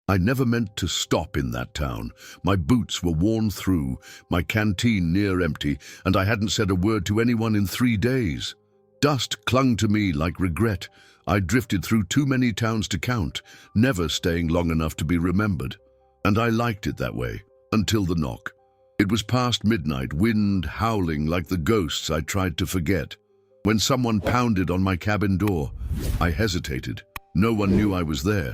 I never meant to stop in that town. My boots were worn through, my canteen near empty, and I hadn't said a word to anyone in 3 days. Dust clung to me like regret. I drifted through too many towns to count, never staying long enough to be remembered. And I liked it that way, until the knock. It was past midnight, wind howling like the ghosts I tried to forget. When someone pounded on my cabin door, I hesitated. No one knew I was there.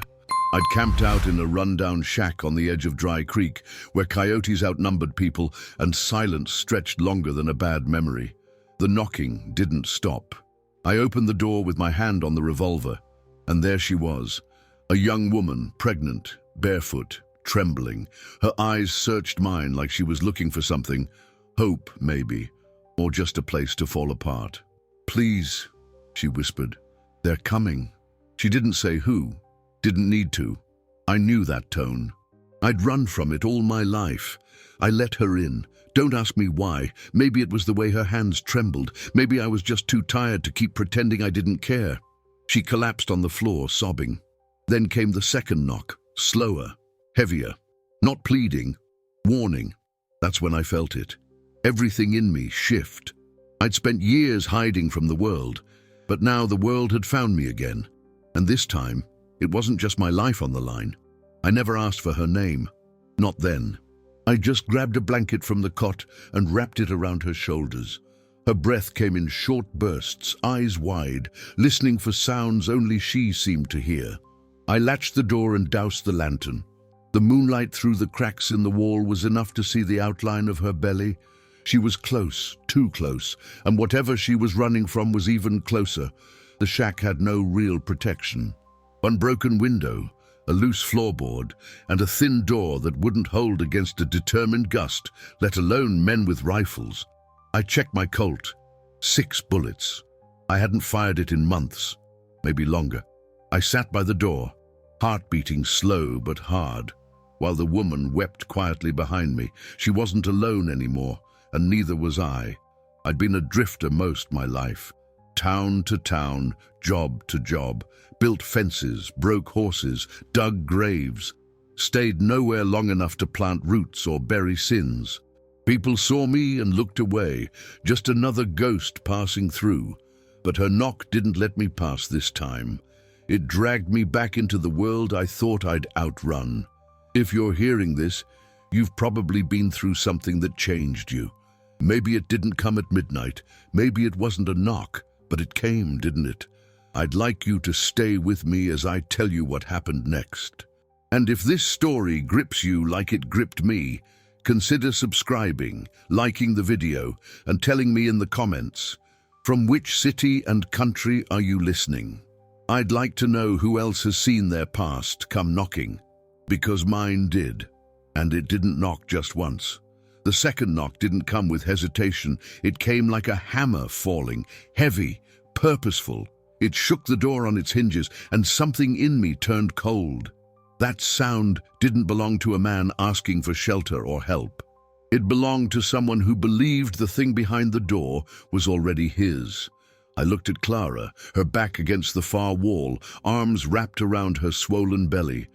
I'd camped out in a rundown shack on the edge of Dry Creek, where coyotes outnumbered people and silence stretched longer than a bad memory. The knocking didn't stop. I opened the door with my hand on the revolver, and there she was, a young woman, pregnant, barefoot, trembling. Her eyes searched mine like she was looking for something, hope maybe, or just a place to fall apart. "Please," she whispered, "they're coming." She didn't say who. Didn't need to. I knew that tone. I'd run from it all my life. I let her in. Don't ask me why. Maybe it was the way her hands trembled. Maybe I was just too tired to keep pretending I didn't care. She collapsed on the floor, sobbing. Then came the second knock, slower, heavier. Not pleading, warning. That's when I felt it. Everything in me shift. I'd spent years hiding from the world, but now the world had found me again. And this time, it wasn't just my life on the line. I never asked for her name. Not then. I just grabbed a blanket from the cot and wrapped it around her shoulders. Her breath came in short bursts, eyes wide, listening for sounds only she seemed to hear. I latched the door and doused the lantern. The moonlight through the cracks in the wall was enough to see the outline of her belly. She was close, too close, and whatever she was running from was even closer. The shack had no real protection. One broken window, a loose floorboard, and a thin door that wouldn't hold against a determined gust, let alone men with rifles. I checked my Colt. 6 bullets. I hadn't fired it in months, maybe longer. I sat by the door, heart beating slow but hard, while the woman wept quietly behind me. She wasn't alone anymore, and neither was I. I'd been a drifter most my life. Town to town, job to job, built fences, broke horses, dug graves, stayed nowhere long enough to plant roots or bury sins. People saw me and looked away, just another ghost passing through. But her knock didn't let me pass this time. It dragged me back into the world I thought I'd outrun. If you're hearing this, you've probably been through something that changed you. Maybe it didn't come at midnight, maybe it wasn't a knock, but it came, didn't it? I'd like you to stay with me as I tell you what happened next. And if this story grips you like it gripped me, consider subscribing, liking the video, and telling me in the comments, from which city and country are you listening? I'd like to know who else has seen their past come knocking, because mine did. And it didn't knock just once. The second knock didn't come with hesitation. It came like a hammer falling, heavy, purposeful. It shook the door on its hinges, and something in me turned cold. That sound didn't belong to a man asking for shelter or help. It belonged to someone who believed the thing behind the door was already his. I looked at Clara, her back against the far wall, arms wrapped around her swollen belly.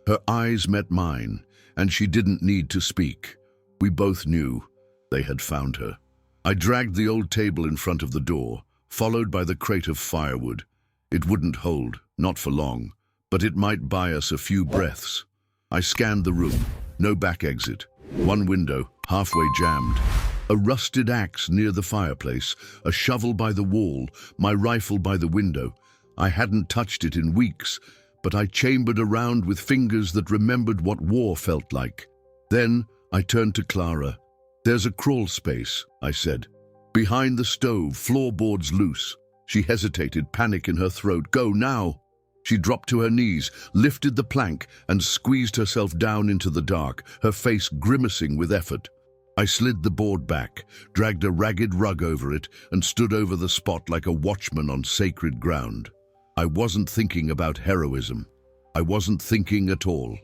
Her eyes met mine, and she didn't need to speak. We both knew they had found her. I dragged the old table in front of the door, followed by the crate of firewood. It wouldn't hold, not for long, but it might buy us a few breaths. I scanned the room. No back exit. One window, halfway jammed. A rusted axe near the fireplace, a shovel by the wall, my rifle by the window. I hadn't touched it in weeks, but I chambered around with fingers that remembered what war felt like. Then I turned to Clara. "There's a crawl space," I said. "Behind the stove, floorboards loose." She hesitated, panic in her throat. "Go now." She dropped to her knees, lifted the plank, and squeezed herself down into the dark, her face grimacing with effort. I slid the board back, dragged a ragged rug over it, and stood over the spot like a watchman on sacred ground. I wasn't thinking about heroism. I wasn't thinking at all.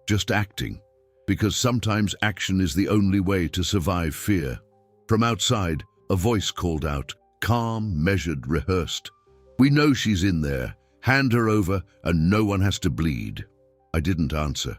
Just acting. Because sometimes action is the only way to survive fear. From outside, a voice called out, calm, measured, rehearsed. "We know she's in there. Hand her over, and no one has to bleed." I didn't answer.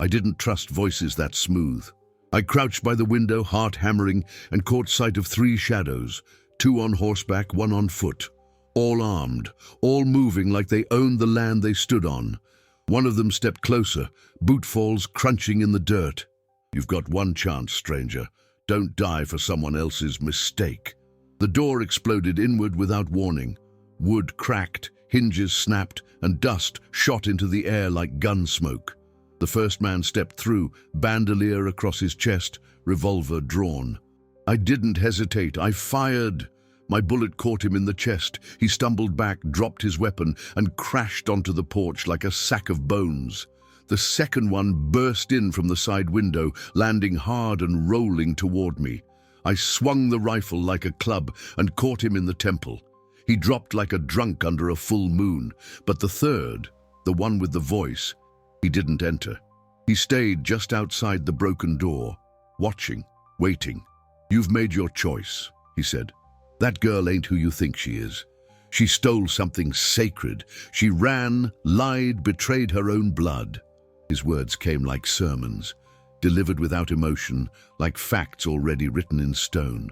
I didn't trust voices that smooth. I crouched by the window, heart hammering, and caught sight of 3 shadows, 2 on horseback, 1 on foot, all armed, all moving like they owned the land they stood on. One of them stepped closer, bootfalls crunching in the dirt. "You've got one chance, stranger. Don't die for someone else's mistake." The door exploded inward without warning. Wood cracked, hinges snapped, and dust shot into the air like gun smoke. The first man stepped through, bandolier across his chest, revolver drawn. I didn't hesitate. I fired. My bullet caught him in the chest. He stumbled back, dropped his weapon, and crashed onto the porch like a sack of bones. The second one burst in from the side window, landing hard and rolling toward me. I swung the rifle like a club and caught him in the temple. He dropped like a drunk under a full moon, but the third, the one with the voice, he didn't enter. He stayed just outside the broken door, watching, waiting. "You've made your choice," he said. "That girl ain't who you think she is. She stole something sacred. She ran, lied, betrayed her own blood." His words came like sermons, delivered without emotion, like facts already written in stone.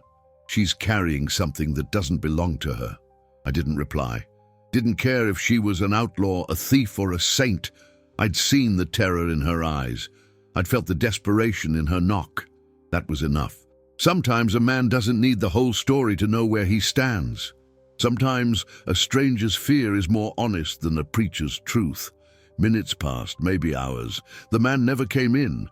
"She's carrying something that doesn't belong to her." I didn't reply. Didn't care if she was an outlaw, a thief, or a saint. I'd seen the terror in her eyes. I'd felt the desperation in her knock. That was enough. Sometimes a man doesn't need the whole story to know where he stands. Sometimes a stranger's fear is more honest than a preacher's truth. Minutes passed, maybe hours. The man never came in.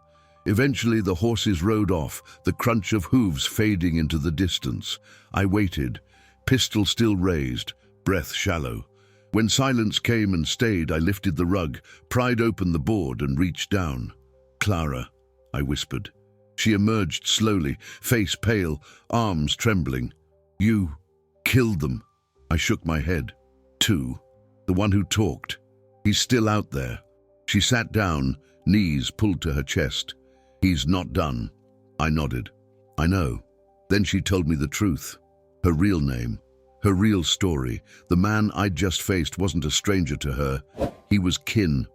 Eventually the horses rode off, the crunch of hooves fading into the distance. I waited, pistol still raised, breath shallow. When silence came and stayed, I lifted the rug, pried open the board and reached down. "Clara," I whispered. She emerged slowly, face pale, arms trembling. "You killed them." I shook my head. "Two. The one who talked. He's still out there." She sat down, knees pulled to her chest. "He's not done." I nodded. "I know." Then she told me the truth. Her real name, her real story. The man I'd just faced wasn't a stranger to her. He was kin.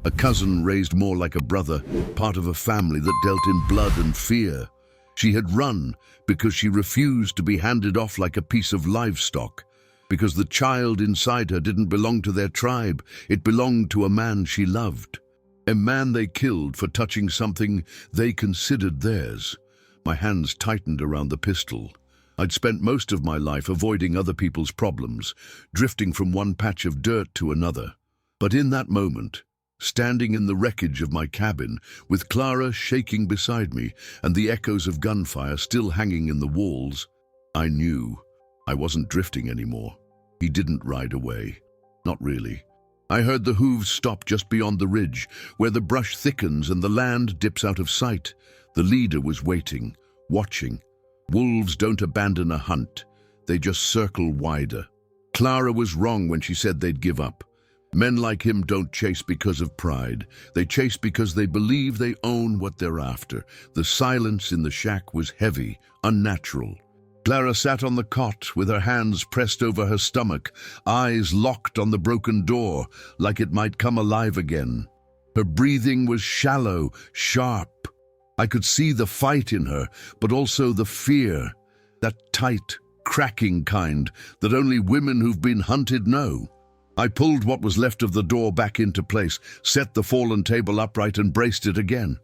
A cousin raised more like a brother, part of a family that dealt in blood and fear. She had run because she refused to be handed off like a piece of livestock, because the child inside her didn't belong to their tribe. It belonged to a man she loved. A man they killed for touching something they considered theirs. My hands tightened around the pistol. I'd spent most of my life avoiding other people's problems, drifting from one patch of dirt to another. But in that moment, standing in the wreckage of my cabin, with Clara shaking beside me and the echoes of gunfire still hanging in the walls, I knew I wasn't drifting anymore. He didn't ride away. Not really. I heard the hooves stop just beyond the ridge, where the brush thickens and the land dips out of sight. The leader was waiting, watching. Wolves don't abandon a hunt. They just circle wider. Clara was wrong when she said they'd give up. Men like him don't chase because of pride. They chase because they believe they own what they're after. The silence in the shack was heavy, unnatural. Clara sat on the cot with her hands pressed over her stomach, eyes locked on the broken door, like it might come alive again. Her breathing was shallow, sharp. I could see the fight in her, but also the fear, that tight, cracking kind that only women who've been hunted know. I pulled what was left of the door back into place, set the fallen table upright and braced it again.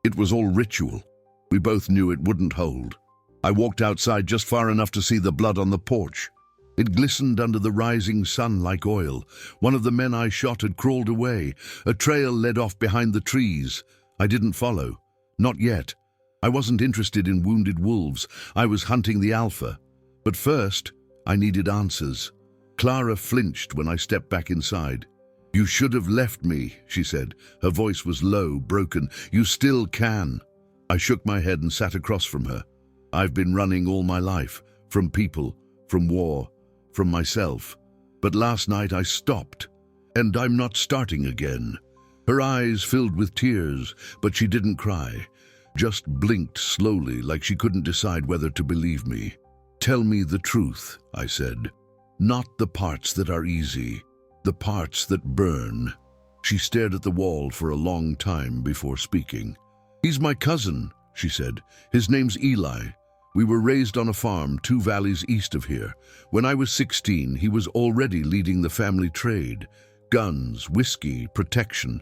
It was all ritual. We both knew it wouldn't hold. I walked outside just far enough to see the blood on the porch. It glistened under the rising sun like oil. One of the men I shot had crawled away. A trail led off behind the trees. I didn't follow. Not yet. I wasn't interested in wounded wolves. I was hunting the alpha. But first, I needed answers. Clara flinched when I stepped back inside. "You should have left me," she said. Her voice was low, broken. "You still can." I shook my head and sat across from her. I've been running all my life, from people, from war, from myself. But last night I stopped, and I'm not starting again. Her eyes filled with tears, but she didn't cry, just blinked slowly like she couldn't decide whether to believe me. "Tell me the truth," I said. "Not the parts that are easy, the parts that burn." She stared at the wall for a long time before speaking. "He's my cousin," she said. "His name's Eli. We were raised on a farm 2 valleys east of here. When I was 16, he was already leading the family trade. Guns, whiskey, protection.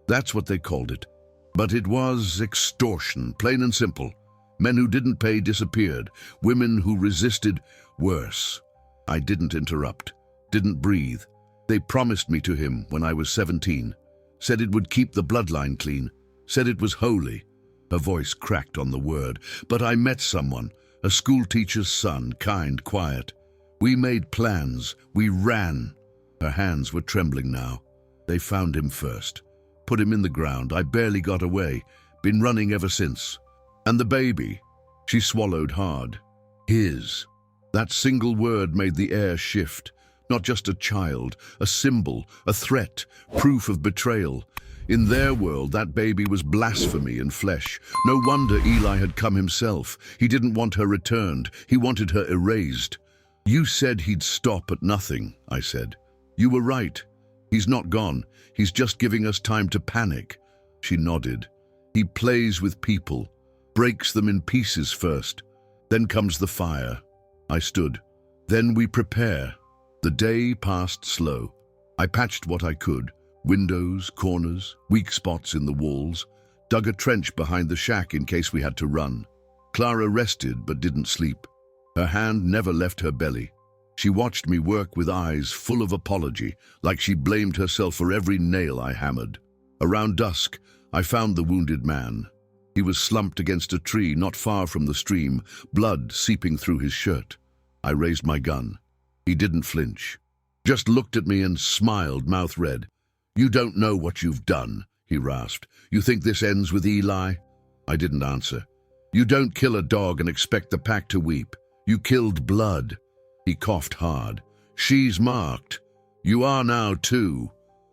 That's what they called it. But it was extortion, plain and simple. Men who didn't pay disappeared. Women who resisted, worse." I didn't interrupt, didn't breathe. "They promised me to him when I was 17. Said it would keep the bloodline clean. Said it was holy." Her voice cracked on the word. "But I met someone. A schoolteacher's son, kind, quiet. We made plans. We ran." Her hands were trembling now. "They found him first. Put him in the ground. I barely got away. Been running ever since. And the baby." She swallowed hard. "His." That single word made the air shift. Not just a child, a symbol, a threat, proof of betrayal. In their world, that baby was blasphemy in flesh. No wonder Eli had come himself. He didn't want her returned. He wanted her erased. "You said he'd stop at nothing," I said. "You were right. He's not gone. He's just giving us time to panic." She nodded. "He plays with people, breaks them in pieces first. Then comes the fire." I stood. "Then we prepare." The day passed slow. I patched what I could. Windows, corners, weak spots in the walls. Dug a trench behind the shack in case we had to run. Clara rested but didn't sleep. Her hand never left her belly. She watched me work with eyes full of apology, like she blamed herself for every nail I hammered. Around dusk, I found the wounded man. He was slumped against a tree not far from the stream, blood seeping through his shirt. I raised my gun. He didn't flinch. Just looked at me and smiled, mouth red. "You don't know what you've done," he rasped. "You think this ends with Eli?" I didn't answer. "You don't kill a dog and expect the pack to weep. You killed blood." He coughed hard. "She's marked. You are now too."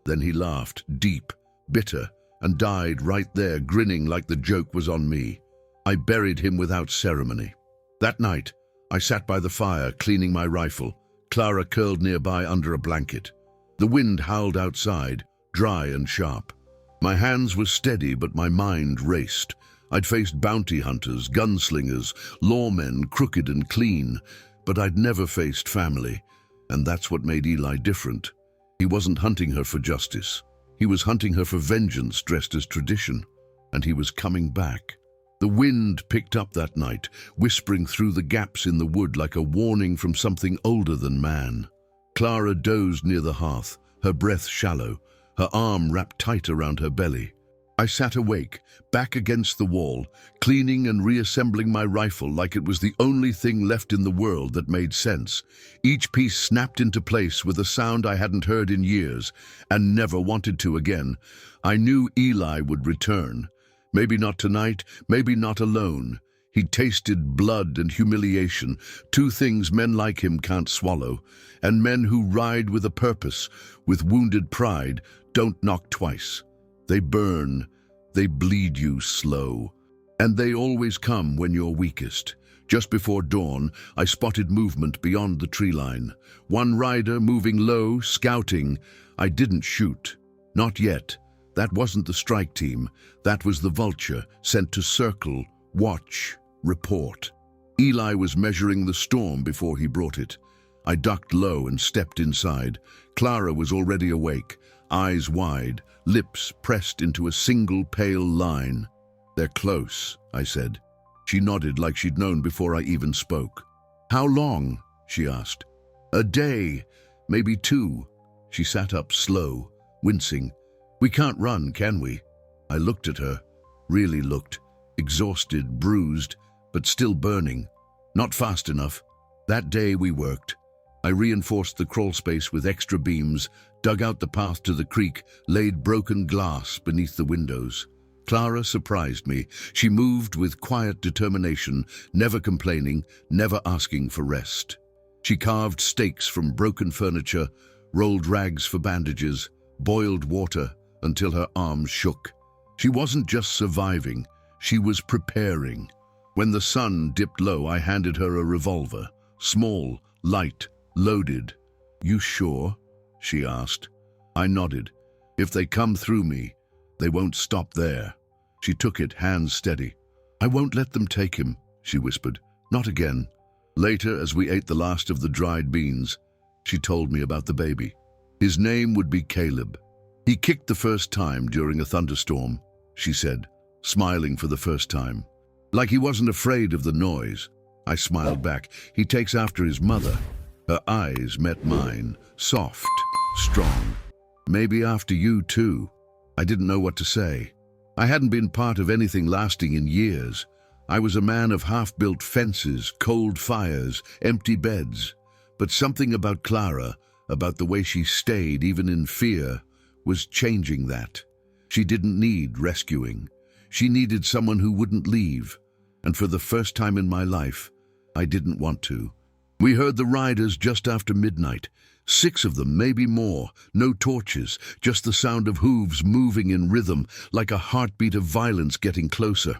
Then he laughed, deep, bitter, and died right there, grinning like the joke was on me. I buried him without ceremony. That night, I sat by the fire, cleaning my rifle. Clara curled nearby under a blanket. The wind howled outside, dry and sharp. My hands were steady, but my mind raced. I'd faced bounty hunters, gunslingers, lawmen, crooked and clean, but I'd never faced family, and that's what made Eli different. He wasn't hunting her for justice. He was hunting her for vengeance dressed as tradition, and he was coming back. The wind picked up that night, whispering through the gaps in the wood like a warning from something older than man. Clara dozed near the hearth, her breath shallow, her arm wrapped tight around her belly. I sat awake, back against the wall, cleaning and reassembling my rifle like it was the only thing left in the world that made sense. Each piece snapped into place with a sound I hadn't heard in years, and never wanted to again. I knew Eli would return. Maybe not tonight, maybe not alone. He tasted blood and humiliation, 2 things men like him can't swallow. And men who ride with a purpose, with wounded pride, don't knock twice. They burn, they bleed you slow. And they always come when you're weakest. Just before dawn, I spotted movement beyond the tree line. One rider moving low, scouting. I didn't shoot. Not yet. That wasn't the strike team. That was the vulture, sent to circle, watch, report. Eli was measuring the storm before he brought it. I ducked low and stepped inside. Clara was already awake, eyes wide, lips pressed into a single pale line. "They're close," I said. She nodded like she'd known before I even spoke. "How long?" she asked. "A day, maybe 2. She sat up slow, wincing. "We can't run, can we?" I looked at her, really looked, exhausted, bruised, but still burning. Not fast enough. That day we worked. I reinforced the crawl space with extra beams, dug out the path to the creek, laid broken glass beneath the windows. Clara surprised me. She moved with quiet determination, never complaining, never asking for rest. She carved stakes from broken furniture, rolled rags for bandages, boiled water until her arms shook. She wasn't just surviving, she was preparing. When the sun dipped low, I handed her a revolver, small, light, loaded. "You sure?" she asked. I nodded. If they come through me, they won't stop there. She took it, hands steady. I won't let them take him, she whispered. Not again. Later, as we ate the last of the dried beans, she told me about the baby. His name would be Caleb. He kicked the first time during a thunderstorm, she said, smiling for the first time. Like he wasn't afraid of the noise. I smiled back. He takes after his mother. Her eyes met mine, soft, strong. Maybe after you too. I didn't know what to say. I hadn't been part of anything lasting in years. I was a man of half-built fences, cold fires, empty beds. But something about Clara, about the way she stayed even in fear, was changing that. She didn't need rescuing. She needed someone who wouldn't leave. And for the first time in my life, I didn't want to. We heard the riders just after midnight. 6 of them, maybe more. No torches, just the sound of hooves moving in rhythm, like a heartbeat of violence getting closer.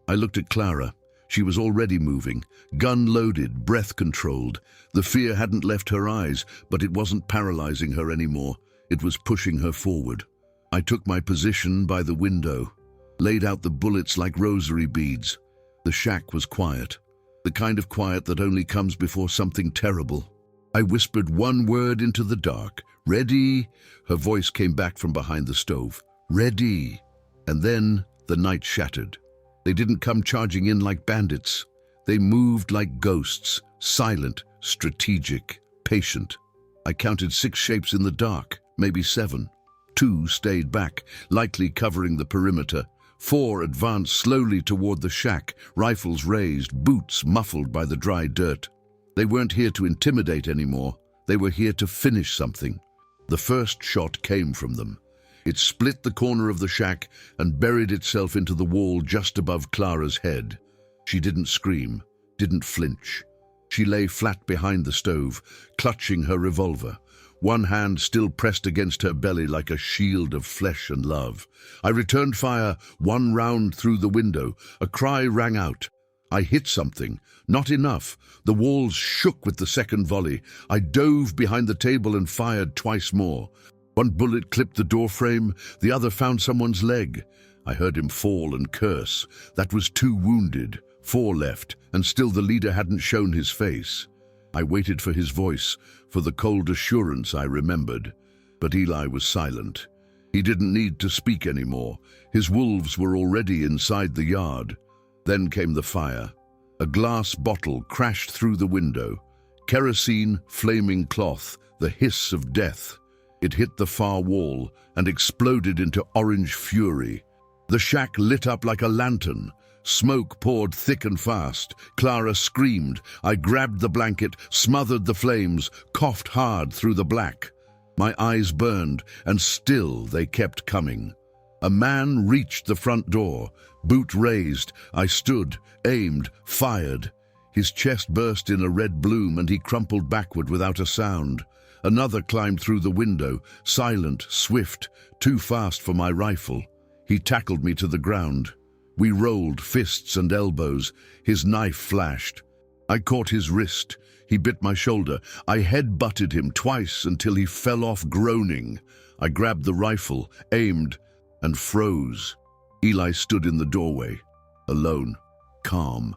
I looked at Clara. She was already moving, gun loaded, breath controlled. The fear hadn't left her eyes, but it wasn't paralyzing her anymore. It was pushing her forward. I took my position by the window, laid out the bullets like rosary beads. The shack was quiet, the kind of quiet that only comes before something terrible. I whispered one word into the dark. Ready? Her voice came back from behind the stove. Ready. And then the night shattered. They didn't come charging in like bandits. They moved like ghosts, silent, strategic, patient. I counted 6 shapes in the dark, maybe 7. 2 stayed back, likely covering the perimeter. 4 advanced slowly toward the shack, rifles raised, boots muffled by the dry dirt. They weren't here to intimidate anymore. They were here to finish something. The first shot came from them. It split the corner of the shack and buried itself into the wall just above Clara's head. She didn't scream, didn't flinch. She lay flat behind the stove, clutching her revolver, one hand still pressed against her belly like a shield of flesh and love. I returned fire, 1 round through the window. A cry rang out. I hit something. Not enough. The walls shook with the second volley. I dove behind the table and fired twice more. 1 bullet clipped the doorframe, the other found someone's leg. I heard him fall and curse. That was 2 wounded, 4 left, and still the leader hadn't shown his face. I waited for his voice, for the cold assurance I remembered. But Eli was silent. He didn't need to speak anymore. His wolves were already inside the yard. Then came the fire. A glass bottle crashed through the window. Kerosene, flaming cloth, the hiss of death. It hit the far wall and exploded into orange fury. The shack lit up like a lantern. Smoke poured thick and fast. Clara screamed. I grabbed the blanket, smothered the flames, coughed hard through the black. My eyes burned, and still they kept coming. A man reached the front door. Boot raised. I stood, aimed, fired. His chest burst in a red bloom, and he crumpled backward without a sound. Another climbed through the window, silent, swift, too fast for my rifle. He tackled me to the ground. We rolled, fists and elbows. His knife flashed. I caught his wrist. He bit my shoulder. I head-butted him twice until he fell off groaning. I grabbed the rifle, aimed, and froze. Eli stood in the doorway, alone, calm.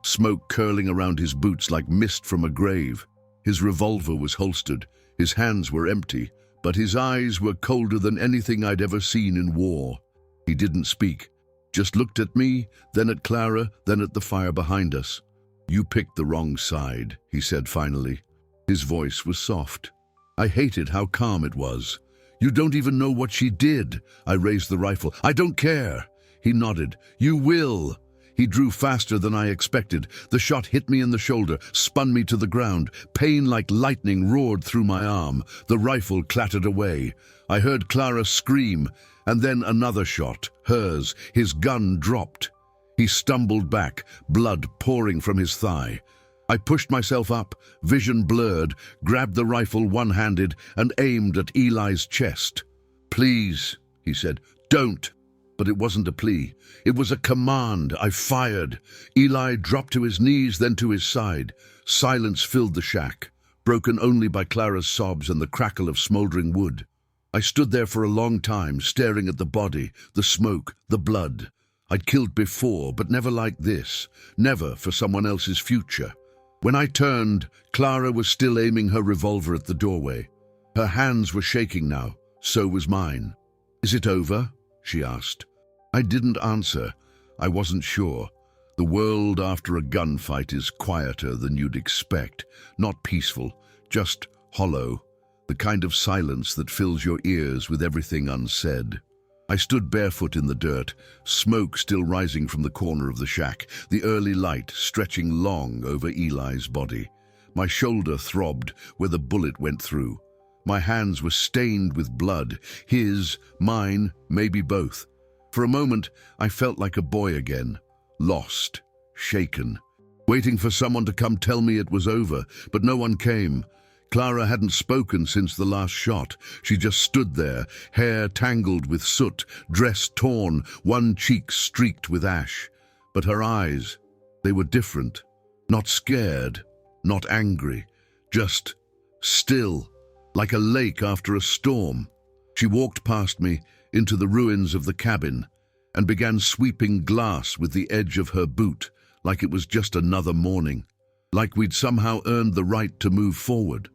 Smoke curling around his boots like mist from a grave. His revolver was holstered. His hands were empty, but his eyes were colder than anything I'd ever seen in war. He didn't speak. Just looked at me, then at Clara, then at the fire behind us. You picked the wrong side, he said finally. His voice was soft. I hated how calm it was. You don't even know what she did. I raised the rifle. I don't care. He nodded. You will. He drew faster than I expected. The shot hit me in the shoulder, spun me to the ground. Pain like lightning roared through my arm. The rifle clattered away. I heard Clara scream, and then another shot, hers. His gun dropped. He stumbled back, blood pouring from his thigh. I pushed myself up, vision blurred, grabbed the rifle one-handed, and aimed at Eli's chest. Please, he said, don't. But it wasn't a plea. It was a command. I fired. Eli dropped to his knees, then to his side. Silence filled the shack, broken only by Clara's sobs and the crackle of smoldering wood. I stood there for a long time, staring at the body, the smoke, the blood. I'd killed before, but never like this. Never for someone else's future. When I turned, Clara was still aiming her revolver at the doorway. Her hands were shaking now. So was mine. "Is it over?" she asked. I didn't answer. I wasn't sure. The world after a gunfight is quieter than you'd expect. Not peaceful, just hollow. The kind of silence that fills your ears with everything unsaid. I stood barefoot in the dirt, smoke still rising from the corner of the shack, the early light stretching long over Eli's body. My shoulder throbbed where the bullet went through. My hands were stained with blood, his, mine, maybe both. For a moment, I felt like a boy again, lost, shaken, waiting for someone to come tell me it was over, but no one came. Clara hadn't spoken since the last shot. She just stood there, hair tangled with soot, dress torn, one cheek streaked with ash. But her eyes, they were different. Not scared, not angry, just still, like a lake after a storm. She walked past me into the ruins of the cabin and began sweeping glass with the edge of her boot, like it was just another morning, like we'd somehow earned the right to move forward.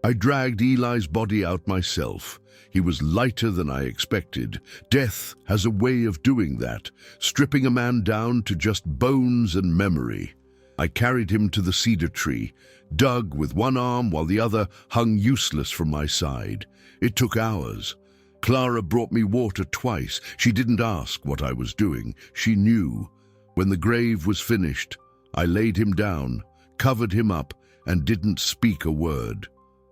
I dragged Eli's body out myself. He was lighter than I expected. Death has a way of doing that, stripping a man down to just bones and memory. I carried him to the cedar tree, dug with one arm while the other hung useless from my side. It took hours. Clara brought me water twice. She didn't ask what I was doing. She knew. When the grave was finished, I laid him down, covered him up, and didn't speak a word.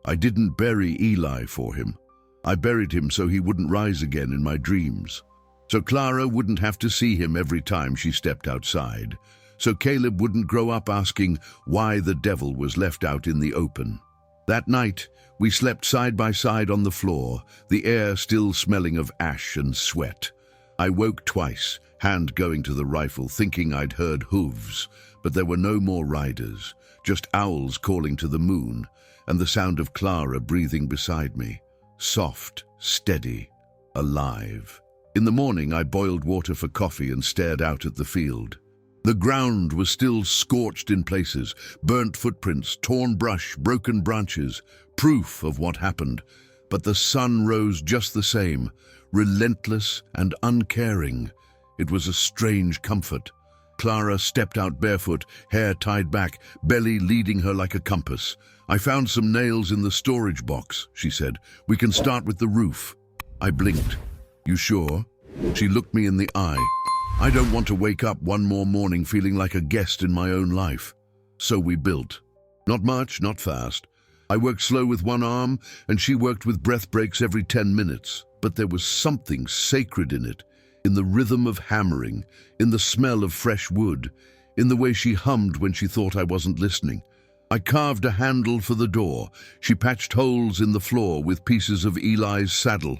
I didn't bury Eli for him. I buried him so he wouldn't rise again in my dreams. So Clara wouldn't have to see him every time she stepped outside. So Caleb wouldn't grow up asking why the devil was left out in the open. That night, we slept side by side on the floor, the air still smelling of ash and sweat. I woke twice, hand going to the rifle, thinking I'd heard hooves, but there were no more riders, just owls calling to the moon, and the sound of Clara breathing beside me, soft, steady, alive. In the morning, I boiled water for coffee and stared out at the field. The ground was still scorched in places, burnt footprints, torn brush, broken branches, proof of what happened. But the sun rose just the same, relentless and uncaring. It was a strange comfort. Clara stepped out barefoot, hair tied back, belly leading her like a compass. "I found some nails in the storage box," she said. "We can start with the roof." I blinked. "You sure?" She looked me in the eye. "I don't want to wake up one more morning feeling like a guest in my own life." So we built. Not much, not fast. I worked slow with one arm, and she worked with breath breaks every 10 minutes. But there was something sacred in it, in the rhythm of hammering, in the smell of fresh wood, in the way she hummed when she thought I wasn't listening. I carved a handle for the door. She patched holes in the floor with pieces of Eli's saddle.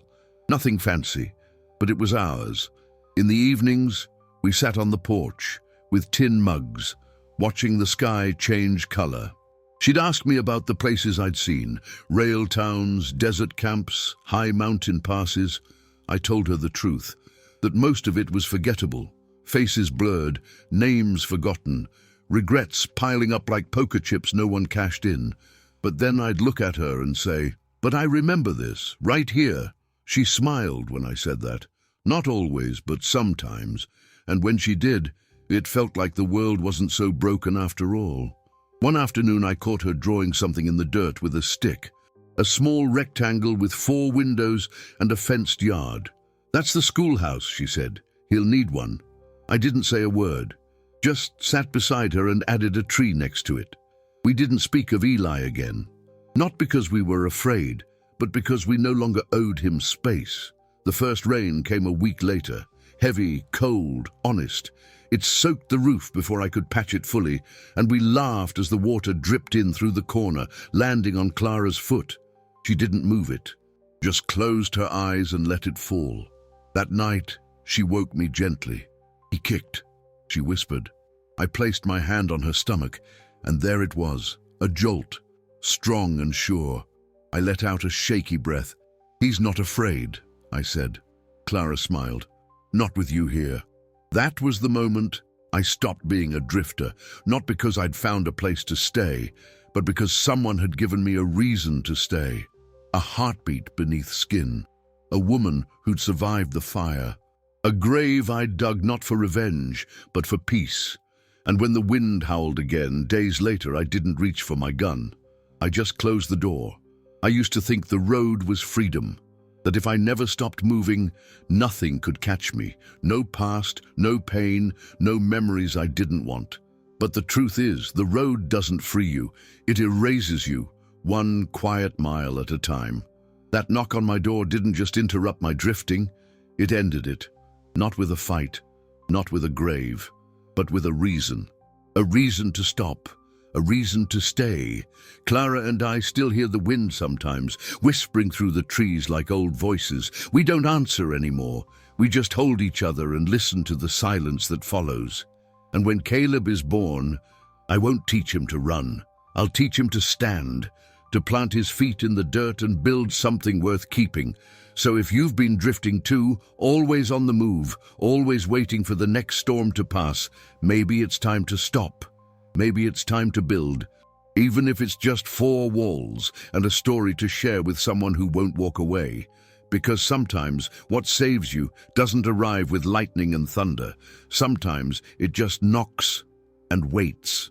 Nothing fancy, but it was ours. In the evenings, we sat on the porch, with tin mugs, watching the sky change color. She'd ask me about the places I'd seen, rail towns, desert camps, high mountain passes. I told her the truth, that most of it was forgettable, faces blurred, names forgotten, regrets piling up like poker chips no one cashed in. But then I'd look at her and say, "But I remember this, right here." She smiled when I said that. Not always, but sometimes. And when she did, it felt like the world wasn't so broken after all. One afternoon I caught her drawing something in the dirt with a stick. A small rectangle with 4 windows and a fenced yard. "That's the schoolhouse," she said. "He'll need one." I didn't say a word, just sat beside her and added a tree next to it. We didn't speak of Eli again. Not because we were afraid, but because we no longer owed him space. The first rain came a week later, heavy, cold, honest. It soaked the roof before I could patch it fully, and we laughed as the water dripped in through the corner, landing on Clara's foot. She didn't move it, just closed her eyes and let it fall. That night, she woke me gently. "He kicked," she whispered. I placed my hand on her stomach, and there it was, a jolt, strong and sure. I let out a shaky breath. He's not afraid, I said. Clara smiled. Not with you here. That was the moment I stopped being a drifter, not because I'd found a place to stay, but because someone had given me a reason to stay. A heartbeat beneath skin. A woman who'd survived the fire. A grave I'd dug not for revenge, but for peace. And when the wind howled again, days later, I didn't reach for my gun. I just closed the door. I used to think the road was freedom, that if I never stopped moving, nothing could catch me. No past, no pain, no memories I didn't want. But the truth is, the road doesn't free you. It erases you, one quiet mile at a time. That knock on my door didn't just interrupt my drifting, it ended it. Not with a fight, not with a grave, but with a reason. A reason to stop, a reason to stay. Clara and I still hear the wind sometimes, whispering through the trees like old voices. We don't answer anymore. We just hold each other and listen to the silence that follows. And when Caleb is born, I won't teach him to run. I'll teach him to stand, to plant his feet in the dirt and build something worth keeping. So if you've been drifting too, always on the move, always waiting for the next storm to pass, maybe it's time to stop. Maybe it's time to build, even if it's just 4 walls and a story to share with someone who won't walk away. Because sometimes what saves you doesn't arrive with lightning and thunder. Sometimes it just knocks and waits.